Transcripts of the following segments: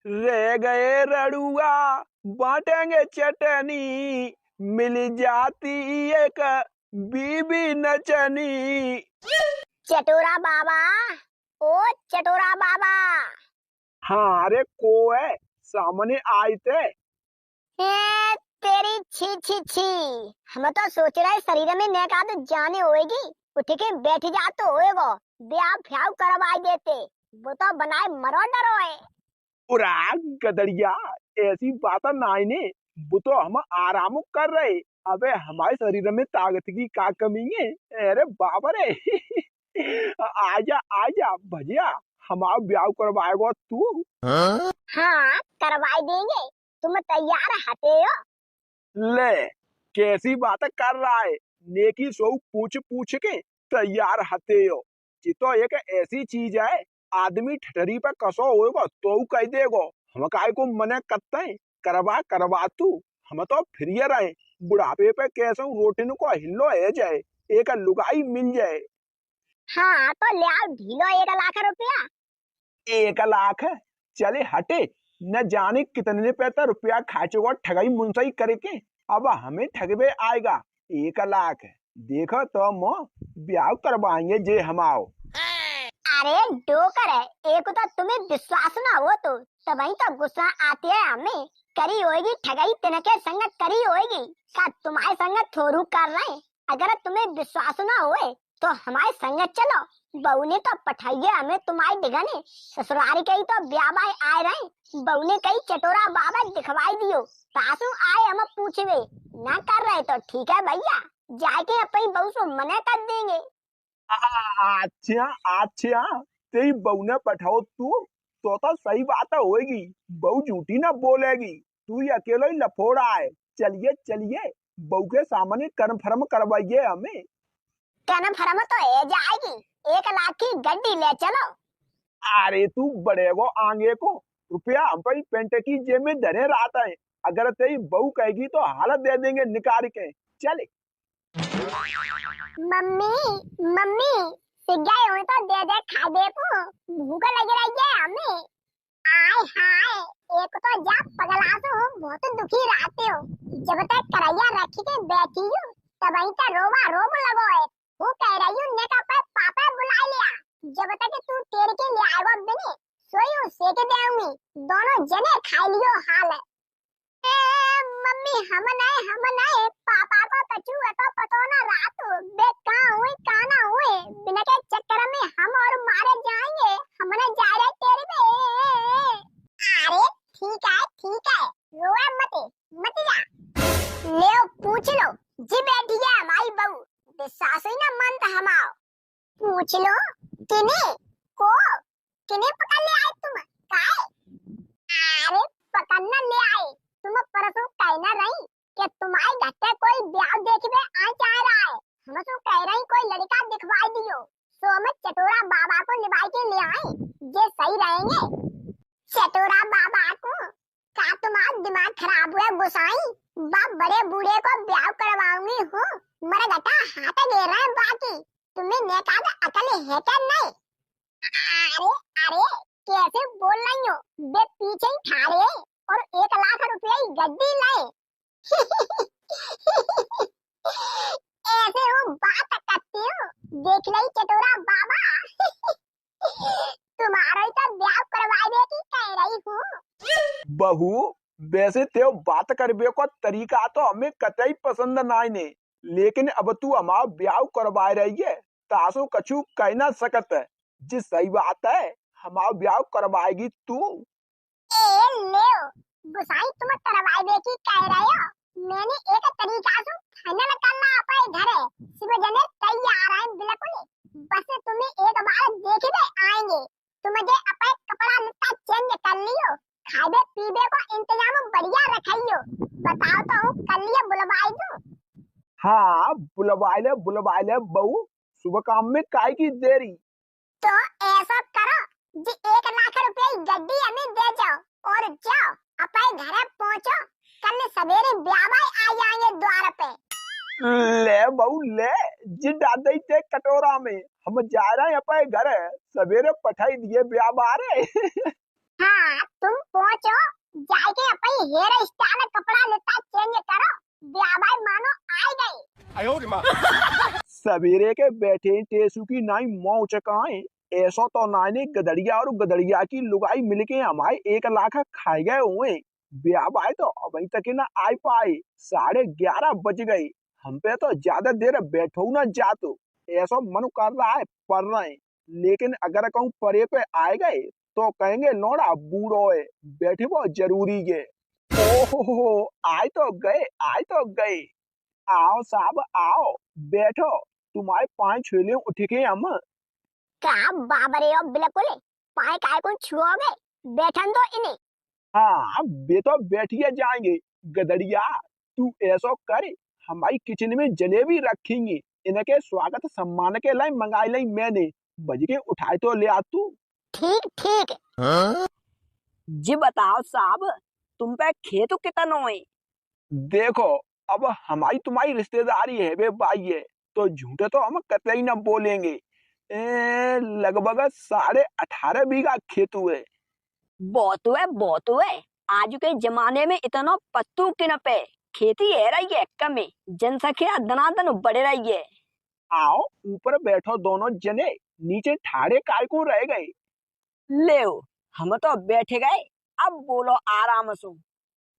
रह गए रड़ुआ बांटेंगे चटनी, मिल जाती एक बीबी नचनी। चटोरा बाबा, ओ चटोरा बाबा। हाँ, अरे को है सामने आए थे। तेरी छी छी छी। हम तो सोच रहे शरीर में नेका तो जाने होएगी, उठ के बैठ जा तो होएगो, ब्याह फ्याव करवाई देते, वो तो बनाए मरो डरो है। उरा गदड़िया, ऐसी बात नाई ने, वो तो हम आराम कर रहे। अबे हमारे शरीर में ताकत की का कमी है। अरे बाबा रे आजा आजा भजिया, हमारा ब्याह करवाएगा तू। हाँ करवाई देंगे, तुम तैयार हते हो? ले, कैसी बात कर रहा है? नेकी सो पूछ पूछ के तैयार हते हो। ये तो एक ऐसी चीज है, आदमी ठठरी पे कसो होगा तो कह देगो। हम काय को मने करते हैं, करवा करवा तू। हम तो फ्री रहे, बुढ़ापे पे कैसे रोटिन को हिलो है जाए, एक लुगाई मिल जाए। हाँ तो ले आओ ढीलो 1 लाख रुपया। 1 लाख? चले हटे, न जाने कितने पैसा रुपया खाचेगा ठगाई मुंसई करके। अब हमें ठगबे आएगा 1 लाख। देखो तो मो ब्याह करवाएंगे जे हम आओ। अरे डोकर है, एक तो तुम्हें विश्वास ना हो तो तभी तो गुस्सा आती है हमें। करी होगी ठगाई, तिनके संगत करी होगी, का तुम्हारे संगत थोड़ू कर रहे हैं। अगर तुम्हें विश्वास ना होए तो हमारे संगत चलो, बहू ने तो पठाइए हमें तुम्हारी डिगने, ससुरारी के ही तो ब्याह बाय आए रहे। बहू ने कही चटोरा बाबा दिखवाई दियो, पासू आए हम पूछवे ना कर रहे तो ठीक है भैया, जाके अपनी बहू से मना कर देंगे। अच्छा अच्छा, तेरी बहू ने पठाओ तू तो सही बात होगी। बहू झूठी ना बोलेगी, तू ही अकेला ही लफोड़ा है। चलिए चलिए, बहू के सामने कन्फर्म करवाइए हमें। कन्फर्म तो है जाएगी, 1 लाख की गड्डी ले चलो। अरे तू बड़ेगो आगे को, रुपया हम पर पेंट की जेब में धरे रहता है। अगर तेरी बहू कहेगी तो हालत दे देंगे निकाल के। चले। मम्मी मम्मी, सिग्गा हो तो दे दे खा दे को, भूख लग रही है हमें। आय हाय, एक तो जा पगला सो हो, बहुत दुखी रहते हो। जब तक करैया रखी के बैठी हूँ तब ही तक रोवा रोब लगो है। वो कह रही हूँ ने का पापा बुला लिया, जब तक तू तेरे के लिए आएगा बिने सोई हूँ सेके देऊंगी, दोनों जने खा लियो हाल है। मम्मी हम नहीं पापा को कछु तो पतो ना रात बे कहां हुई काना हुए, बिना के चक्कर में हम और मारे जाएंगे, हमने जा रहे तेरे पे। अरे ठीक है रोए मत जा। ले पूछ लो, जी बैठी है हमारी बहू, विश्वास ही ना मन हम आओ। पूछ लो किने को, किने पकड़ ले आए तुम काहे? अरे पकड़ना ले आए, तुम परसों कहना रही कि तुम्हारे घर पे कोई ब्याह देखने आ जा रहा है, हम तो कह रही कोई लड़का दिखवाई दियो, सो हम चटोरा बाबा को निभाई के ले आए, ये सही रहेंगे। चटोरा बाबा को का तुम्हारा दिमाग खराब हुआ गुसाई, बाप बड़े बूढ़े को ब्याह करवाऊंगी हूँ, मर गटा हाथ दे रहा है बाकी, तुम्हें नेका अकल है क्या नहीं? अरे कैसे बोल रही हो, बे पीछे ही खा रहे और 1 लाख रुपया की गड्डी लाए। ऐसे वो बात करती हूँ, देख ली चटोरा बाबा। तुम्हारा ही तो ब्याह करवाई दे की कह रही हूँ। बहू, वैसे ते बात करबे को तरीका तो हमें कतई पसंद नाई ने, लेकिन अब तू हमारा ब्याह करवा रही है, तासो कछु कह ना सकत है। जी सही बात है, हमारा ब्याह करवाएगी तू। ले गुसाई तुम करवाई दे की कह रहे हो, मैंने एक तरीका से फाइनल करना अपने घर है, शिव जने तैयार है बिल्कुल, बस तुम्हें एक बार देख दे आएंगे, तुम जे अपने कपड़ा लत्ता चेंज कर लियो, खाबे पीबे को इंतजाम बढ़िया रखियो, बताओ तो कल ये बुलवाई दूं। हाँ बुलवा ले बहू, सुबह काम में काय की देरी। तो ऐसा करो जी 1 लाख रुपए की गड्डी हमें दे जाओ और जाओ अपने घर पहुंचो, कल सवेरे ब्याह आ जाएंगे द्वार पे। ले बहू ले, जी डाल थे कटोरा में, हम जा रहे हैं अपने घर, सवेरे पठाई दिए ब्याह बारे। हाँ तुम पहुंचो हेयर स्टाइल कपड़ा लेता चेंज करो, ब्याह भाई मानो आ गए। सवेरे के बैठे टेसू की नाई मौ चकाए, ऐसा तो नाई गदड़िया और गदड़िया की लुगाई मिलके हमारे 1 लाख खाए गए हुए। ब्याह भाई तो अभी तक ना आ पाए, 11:30 बज गए। हम पे तो ज्यादा देर बैठो ना जातो, ऐसा मन कर रहा है पढ़ रहे, लेकिन अगर कहूँ परे पे आए गए तो कहेंगे लौड़ा बूढ़ो है, बैठे वो जरूरी है। ओहो आए तो गए, आए तो गए। आओ साहब आओ, बैठो, तुम्हारे 5 छेले उठ के हम। का बाबरे ओ बिल्कुल पाए काय को छुओगे, बैठन दो इन्हें। हाँ बे तो बैठिए जाएंगे। गदड़िया तू ऐसा कर, हमारी किचन में जलेबी रखेंगे, इनके स्वागत सम्मान के लिए मंगाई लाई मैंने, बज के उठाए तो ले आ तू। ठीक ठीक। जी बताओ साहब, तुम पे खेत कितना है? देखो अब हमारी तुम्हारी रिश्तेदारी है बे भाई है, तो झूठे तो हम कतई न बोलेंगे। लगभग 18.5 बीघा खेत हुए। बहुत है बहुत है। आज के जमाने में इतना पत्तू किन पे खेती है रही है, कम जनसंख्या दनादन बढ़ रही है। आओ ऊपर बैठो दोनों जने, नीचे ठाड़े काय को रह गए। ले हम तो बैठे गए, अब बोलो आराम से।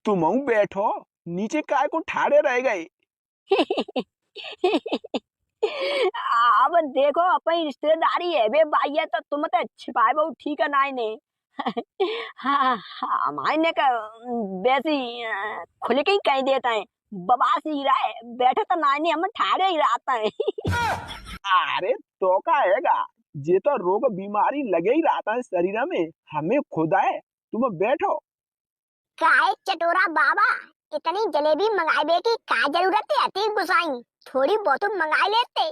तुम बैठो, नीचे काय को ठाड़े रह गए। अब देखो अपनी रिश्तेदारी है बे भाई है, तो तुम तो छिपाए बहुत ठीक है नाई ने। हाँ हमारे ने का वैसी खुल के ही कह देता है, बबास ही रहा है, बैठे तो नाई ने हम ठाड़े ही रहता है। अरे तो का हैगा, ये तो रोग बीमारी लगे ही रहता है शरीर में, हमें खुदा है, तुम बैठो। काय चटोरा बाबा, इतनी जलेबी मंगाए की का जरूरत है, अति गुसाई थोड़ी बहुत मंगाई लेते।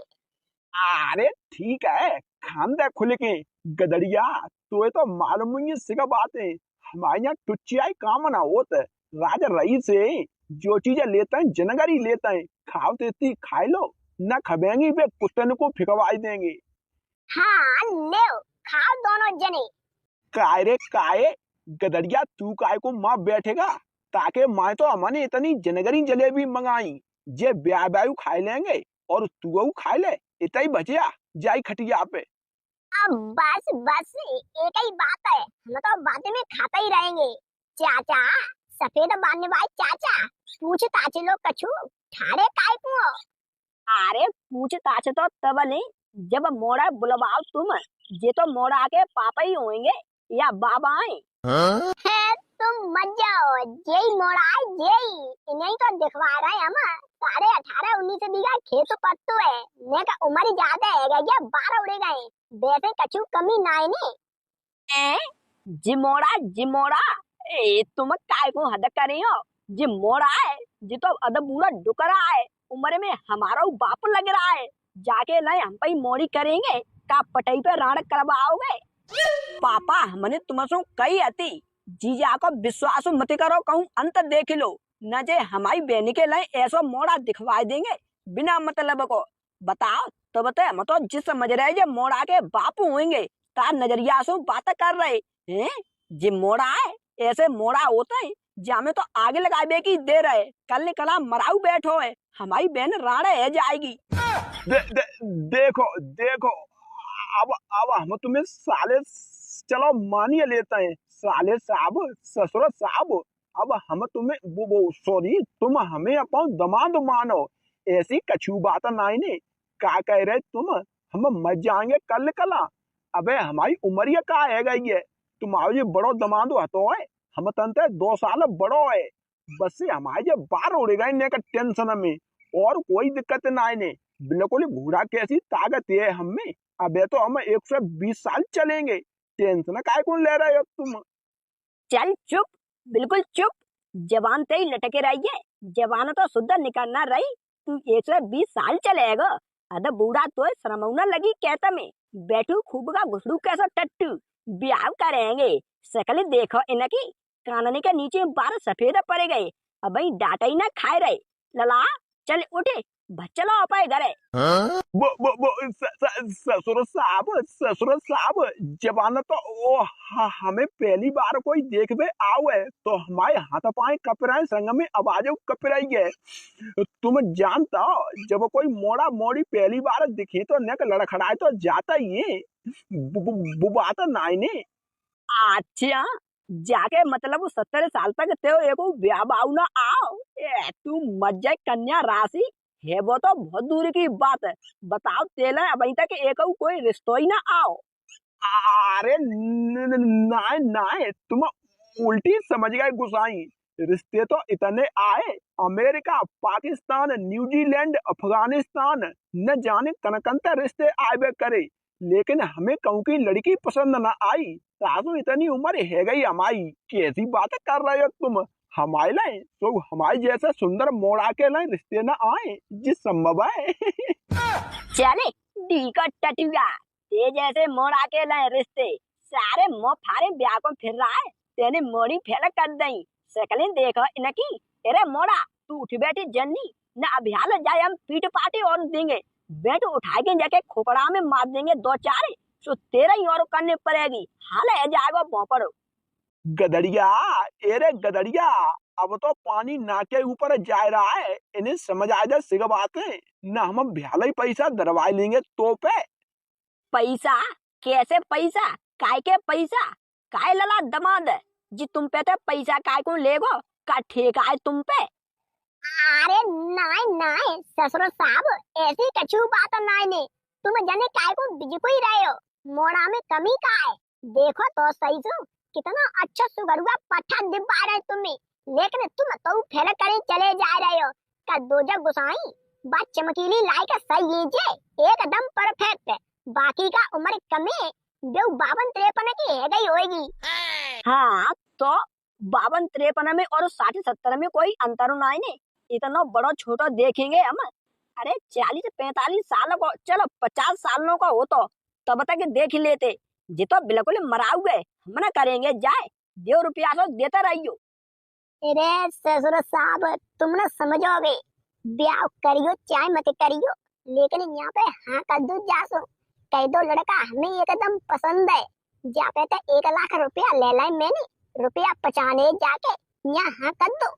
अरे ठीक है, खान दे खुल के। गदड़िया तो तो मालूम ही सिका बात है, हमारे यहाँ टुच्चियाई काम ना होता है, राजा रईस से जो चीजें लेते हैं जनगरी लेते हैं, खाओ तो इतनी खाए लो, न खबेंगी वे कुत्तन को फिकवाई देंगे। हाँ ले खाओ दोनों जने। काय रे काय, गदड़िया तू काय को माँ बैठेगा, ताकि माँ तो हमने इतनी जनगरी जलेबी मंगाई, जे ब्याह ब्याह खाए लेंगे और तू खाए ले, इतना ही बचिया जाई खटिया पे। अब बस बस एक ही बात है, हम तो बाद में खाता ही रहेंगे। चाचा सफेद बांधने वाले चाचा, पूछ ताचे लोग कछु ठाड़े काय को। अरे पूछताछ तो तब नहीं जब मोड़ा बुलवाओ तुम, ये तो मोड़ा के पापा ही होंगे या बाबा है। है तुम मत जाओ, जेई मोड़ा है जेई, इन्हें तो दिखवा रहे हम। 18.5-19 बीघा खेत पत्तू है, ने का उम्र ज्यादा है, या 12 उड़े गए, वैसे कछु कमी नाई ने। ए जिमोड़ा ए तुम काय को हद करे हो? जिमोड़ा है जी तो अद पूरा डुकरा है, उम्र में हमारा बाप लग रहा है, जाके लाए हम पे मोड़ी करेंगे का पटई पे राण करवाओगे। पापा हमने तुमसे कही आती, जीजा को विश्वास मत करो, कहूँ अंत देख लो, न जे हमारी बहनी के लिए ऐसा मोड़ा दिखवा देंगे बिना मतलब को। बताओ तो बता, हम तो जिस समझ रहे जे मोड़ा के बाप होंगे, तार नजरिया से बात कर रहे हैं। जे मोड़ा है ऐसे मोड़ा होता है, जामे तो आगे लगाए की दे रहे, कल निकला मराऊ बैठो है, हमारी बहन राणे है जाएगी। देखो देखो, अब हम तुम्हें साले चलो मानिए लेते हैं, साले साहब ससुर साहब, अब हम तुम्हें वो सॉरी, तुम हमें अपन दमाद मानो, ऐसी कछु बात नहीं ने। का कह रहे तुम, हम मर जाएंगे कल कला, अबे हमारी उम्र का है गई है, तुम्हारे बड़ो दमाद हतो है, हम तंते 2 साल बड़ो है, बस से हमारे जो 12 उड़ गए ने का टेंशन में, और कोई दिक्कत नहीं ने, बिल्कुल बूढ़ा कैसी ताकत है हमें, अबे तो हम 120 साल चलेंगे, टेंशन काय कौन ले रहे हो तुम। चल चुप, बिल्कुल चुप, जवान ते ही लटके रही है, जवान तो शुद्ध निकलना रही, तू 120 साल चलेगा, अद बूढ़ा तो शर्मौना लगी कहता में, बैठू खूब का घुसड़ू कैसा टट्टू, ब्याह करेंगे, शकल देखो इनकी, कानने के नीचे बार सफेद पड़ गए, अब डाटा ही ना खाए रहे। लला चल उठे, चलो अपने घरे। वो ससुर साहब जबाना तो हमें पहली बार कोई देखबे आवे तो हमारे हाथ पाए कपराए संग में आवाज कपराई गए। तुम जानता हो जब कोई मोड़ा मोड़ी पहली बार दिखे तो नेक लड़खड़ाए तो जाता ही है। बात नाई ने। अच्छा, जाके मतलब वो 70 साल तक ते एको ब्याह बाऊ ना आओ। तू मज्जा कन्या राशि है वो तो बहुत दूर की बात है। बताओ तेला अभी तक एक कोई रिश्तो ही ना आओ। अरे नाय नाय तुम उल्टी समझ गए गुसाई। रिश्ते तो इतने आए, अमेरिका, पाकिस्तान, न्यूजीलैंड, अफगानिस्तान, न जाने कनकनता रिश्ते आए करे, लेकिन हमें कहूँ की लड़की पसंद न आई। सासू इतनी उम्र है गई हमारी, कैसी बातें कर रहे हो तुम। हमारे लाए तो हमारे जैसा सुंदर मोड़ा के लाए रिश्ते न आए जिस संभव है। चले डी का टटिया ते जैसे मोड़ा के लाए रिश्ते सारे मो फारे ब्याह को फिर रहा है। तेने मोड़ी फैला कर दई सकलें देखो इनकी। अरे मोड़ा तू उठ बैठी जन्नी न अभियाल जाए हम पीठ पाटे और देंगे। बैठ उठा के जाके खोपड़ा में मार देंगे दो चार तो तेरा ही और करने पड़ेगी। हाल है जाएगा भोपड़ो। गदड़िया, एरे गदड़िया, अब तो पानी नाके ऊपर जा रहा है, इन्हें समझ आ जाए सिग बातें। न हम भ्याला ही पैसा दरवाई लेंगे तो पे। पैसा कैसे पैसा काय के पैसा काय लला दमाद जी तुम पे तो पैसा काय को लेगो का ठेका है तुम पे। अरे नाय नाय ससुर साहब ऐसी कछु बात नाय ने। तुम जाने काय को बिजको ही रहे हो। मोड़ा में कमी का है देखो तो सही सो कितना अच्छा सुगरुआ पट्ठा दिबा रहे तुम्हें, लेकिन तुम तो फेल करे चले जा रहे हो। का दोजा गुसाई बात चमकीली लाई का सही जे एकदम परफेक्ट है। बाकी का उम्र कमे जो 52-53 की है गई होगी। हाँ तो 52-53 में और 60-70 में कोई अंतर नहीं ने। इतना बड़ा छोटा देखेंगे हम। अरे 40-45 साल को चलो 50 सालों का हो तो तब तक देख लेते। जी तो बिल्कुल मराऊ गए हम ना करेंगे जाए दो रुपया तो देता रहियो। अरे ससुर साहब तुम ना समझोगे, ब्याह करियो चाहे मत करियो, लेकिन यहाँ पे हाँ कर दो जासो। कह दो लड़का हमें एकदम पसंद है, जा पे तो 1 लाख रुपया ले लाई मैंने, रुपया पचाने जाके यहाँ हाँ कर दो।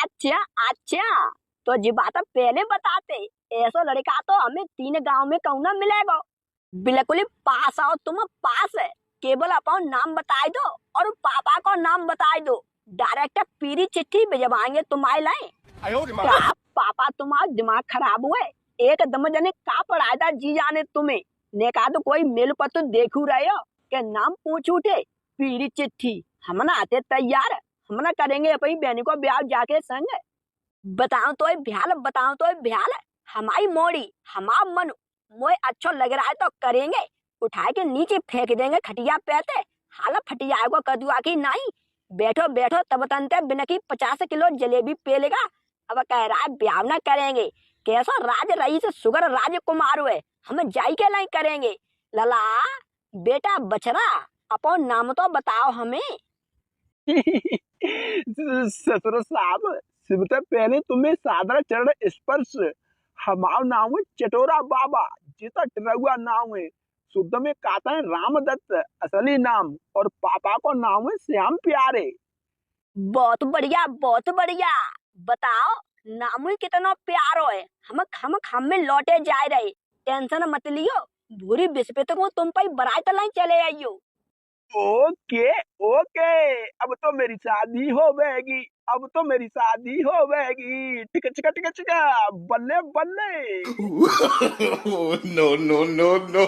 अच्छा अच्छा तो जी बात पहले बताते। ऐसा लड़का तो हमें 3 गांव में कहूँ ना मिलेगा। बिल्कुल ही पास आओ तुम पास है। केवल अपन नाम बताए दो और पापा को नाम बताए दो, डायरेक्ट पीरी चिट्ठी भिजवाएंगे तुम्हारे लाए। क्या पापा तुम्हारा दिमाग खराब हुए एकदम जने का पढ़ाया था जी जाने तुम्हें ने कहा तो कोई मेल पर तो देखू रहे हो के नाम पूछ उठे पीरी चिट्ठी। हम ना आते तैयार, हम ना करेंगे अपनी बहनी को ब्याह जाके संग। बताओ तो भ्याल हमारी मोड़ी हमारा मन मोए अच्छा लग रहा है तो करेंगे। उठा के नीचे फेंक देंगे खटिया पे हाल फटिया को कदुआ की नहीं। बैठो बैठो तब तनते बिना की 50 किलो जलेबी पे लेगा। अब कह रहा है ब्याह ना करेंगे, कैसा राज रईस सुगर राजकुमार हुए हम जाई के लाई करेंगे। लला बेटा बछरा अपन नाम तो बताओ हमें। ससुर साहब सबसे पहले तुम्हें सादर चरण स्पर्श। हमारा नाम है चटोरा बाबा, जितना टिरहुआ नाम है। शुद्ध में कहता है रामदत्त असली नाम, और पापा को नाम है श्याम प्यारे। बहुत बढ़िया बताओ नाम ही कितना प्यारो है। हम में लौटे जा रहे, टेंशन मत लियो। भूरी बिस्पित को तुम पर बराई तलाई चले आइयो। ओके ओके, अब तो मेरी शादी हो बेगी टिक चिका टिक चिका बल्ले बल्ले। No, no, no, no.